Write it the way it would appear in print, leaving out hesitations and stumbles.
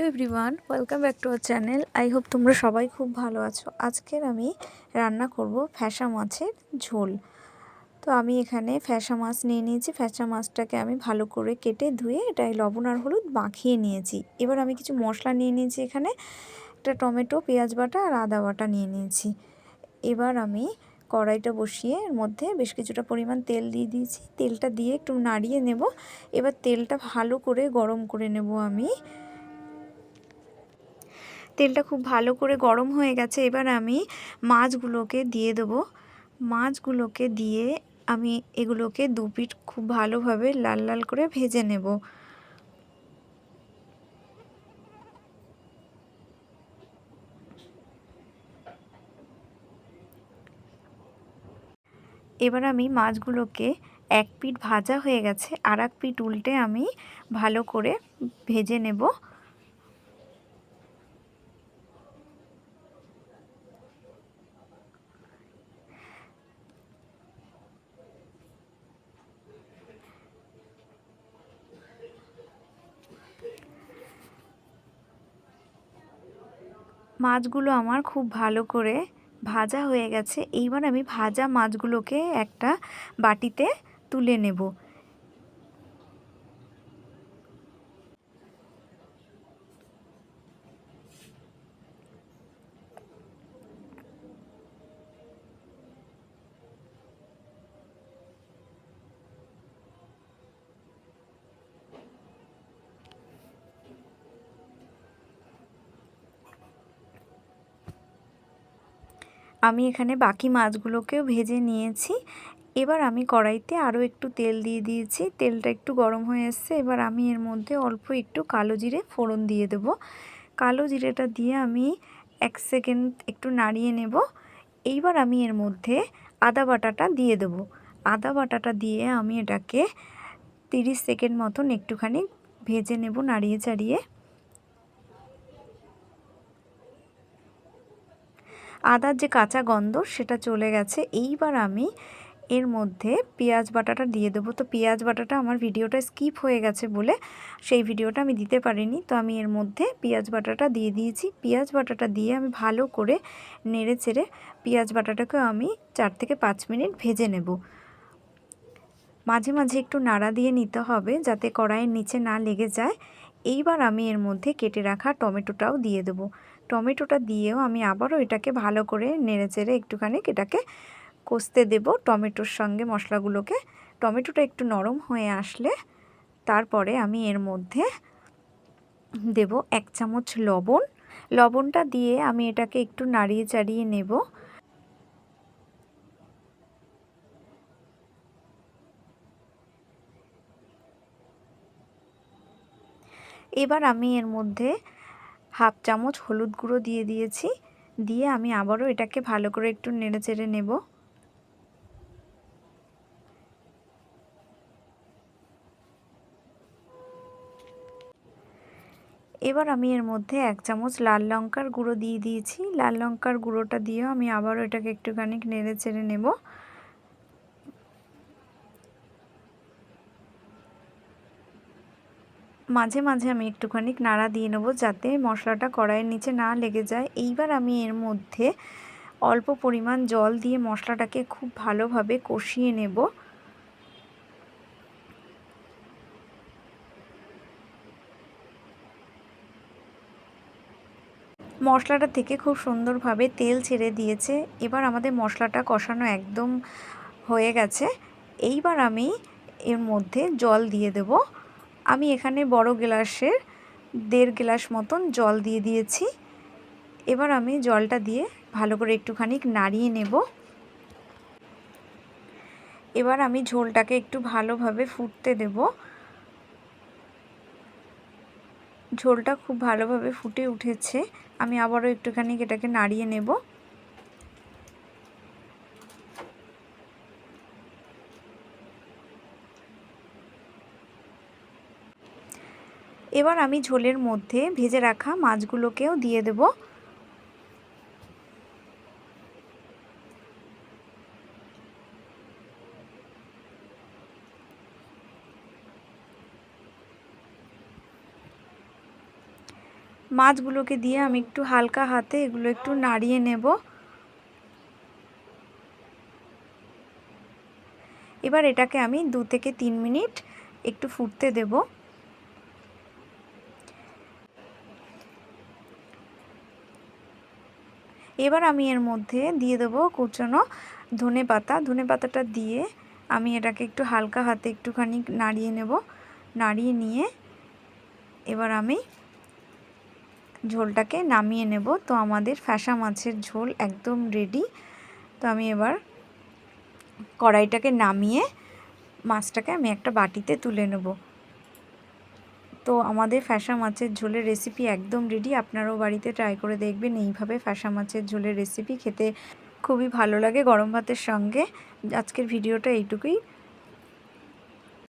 Everyone, welcome back to our channel. I hope তোমরা সবাই খুব ভালো আছো। আজকের আমি রান্না করব ফ্যাসা মাছের ঝোল। তো আমি এখানে ফ্যাসা মাছ নিয়ে নিয়েছি। ফ্যাসা মাছটাকে আমি ভালো করে কেটে ধুয়ে এটাই লবণ আর হলুদ মাখিয়ে নিয়েছি। এবার আমি কিছু মশলা নিয়ে নিয়েছি। এখানে একটা টমেটো, পেঁয়াজ বাটা আর আদা বাটা নিয়ে নিয়েছি। এবার আমি কড়াইটা বসিয়ে এর মধ্যে বেশ কিছুটা পরিমাণ তেল দিয়ে দিয়েছি। তেলটা দিয়ে একটু নাড়িয়ে নেব। এবার তেলটা ভালো করে গরম করে নেব। তেলটা খুব ভালো করে গরম হয়ে গেছে। এবার আমি মাছগুলোকে দিয়ে দেবো। মাছগুলোকে দিয়ে আমি এগুলোকে দু পিঠ খুব ভালোভাবে লাল লাল করে ভেজে নেব। এবার আমি মাছগুলোকে এক পিঠ ভাজা হয়ে গেছে, আর এক পিঠ উল্টে আমি ভালো করে ভেজে নেব। মাছগুলো আমার খুব ভালো করে ভাজা হয়ে গেছে। এইবার আমি ভাজা মাছগুলোকে একটা বাটিতে তুলে নেব। আমি এখানে বাকি মাছগুলোকেও ভেজে নিয়েছি। এবার আমি কড়াইতে আরও একটু তেল দিয়ে দিয়েছি। তেলটা একটু গরম হয়ে এসছে। এবার আমি এর মধ্যে অল্প একটু কালো জিরে ফোড়ন দিয়ে দেব। কালো জিরেটা দিয়ে আমি 1 সেকেন্ড একটু নাড়িয়ে নেব। এইবার আমি এর মধ্যে আদা বাটাটা দিয়ে দেব। আদা বাটাটা দিয়ে আমি এটাকে 30 সেকেন্ড মতন একটুখানি ভেজে নেব নাড়িয়ে চাড়িয়ে। আদার যে কাঁচা গন্ধ সেটা চলে গেছে। এইবার আমি এর মধ্যে পেঁয়াজ বাটাটা দিয়ে দেবো। তো পেঁয়াজ বাটাটা আমার ভিডিওটা স্কিপ হয়ে গেছে বলে সেই ভিডিওটা আমি দিতে পারিনি। তো আমি এর মধ্যে পেঁয়াজ বাটাটা দিয়ে দিয়েছি। পেঁয়াজ বাটাটা দিয়ে আমি ভালো করে নেড়ে চেড়ে পেঁয়াজ বাটাটাকেও আমি 4 থেকে 5 মিনিট ভেজে নেব। মাঝে মাঝে একটু নাড়া দিয়ে নিতে হবে যাতে কড়াইয়ের নিচে না লেগে যায়। এইবার আমি এর মধ্যে কেটে রাখা টমেটোটাও দিয়ে দেবো। টমেটোটা দিয়েও আমি আবারও এটাকে ভালো করে নেড়ে চেড়ে একটুখানি এটাকে কষতে দেব টমেটোর সঙ্গে মশলাগুলোকে। টমেটোটা একটু নরম হয়ে আসলে তারপরে আমি এর মধ্যে দেব 1 চামচ লবণ। লবণটা দিয়ে আমি এটাকে একটু নাড়িয়ে চাড়িয়ে নেব। এবার আমি এর মধ্যে 1/2 চামচ হলুদ গুঁড়ো দিয়ে দিয়েছি। দিয়ে আমি আবারও এটাকে ভালো করে একটু নেড়ে চেড়ে নেব। এবার আমি এর মধ্যে 1 চামচ লাল লঙ্কার গুঁড়ো দিয়ে দিয়েছি। লাল লঙ্কার গুঁড়োটা দিয়েও আমি আবারও এটাকে একটুখানি নেড়ে চেড়ে নেব। মাঝে মাঝে আমি একটুখানি নাড়া দিয়ে নেব যাতে মশলাটা কড়াইয়ের নিচে না লেগে যায়। এইবার আমি এর মধ্যে অল্প পরিমাণ জল দিয়ে মশলাটাকে খুব ভালোভাবে কষিয়ে নেব। মশলাটা থেকে খুব সুন্দরভাবে তেল ছেড়ে দিয়েছে। এবার আমাদের মশলাটা কষানো একদম হয়ে গেছে। এইবার আমি এর মধ্যে জল দিয়ে দেব। আমি এখানে বড় গ্লাসের 1.5 গ্লাস মতন জল দিয়ে দিয়েছি। এবার আমি জলটা দিয়ে ভালো করে একটুখানি নাড়িয়ে নেব। এবার আমি ঝোলটাকে একটু ভালোভাবে ফুটতে দেব। ঝোলটা খুব ভালোভাবে ফুটে উঠেছে। আমি আবারও একটুখানি এটাকে নাড়িয়ে নেব। এবার আমি ঝোলের মধ্যে ভেজে রাখা মাছগুলোকেও দিয়ে দেব। মাছগুলোকে দিয়ে আমি একটু হালকা হাতে এগুলো একটু নাড়িয়ে নেব। এবার এটাকে আমি 2 থেকে 3 মিনিট একটু ফুটতে দেব। এবার আমি এর মধ্যে দিয়ে দেবো কুচনো ধনেপাতা। ধনেপাতাটা দিয়ে আমি এটাকে একটু হালকা হাতে একটুখানি নাড়িয়ে নেব। নাড়িয়ে নিয়ে এবার আমি ঝোলটাকে নামিয়ে নেব। তো আমাদের ফ্যাসা মাছের ঝোল একদম রেডি। তো আমি এবার কড়াইটাকে নামিয়ে মাছটাকে আমি একটা বাটিতে তুলে নেব। তো আমাদের ফ্যাসা মাছের ঝোলের রেসিপি একদম রেডি। আপনারাও বাড়িতে ট্রাই করে দেখবেন। এইভাবে ফ্যাসা মাছের ঝোলের রেসিপি খেতে খুবই ভালো লাগে গরম ভাতের সঙ্গে। আজকের ভিডিওটা এইটুকুই।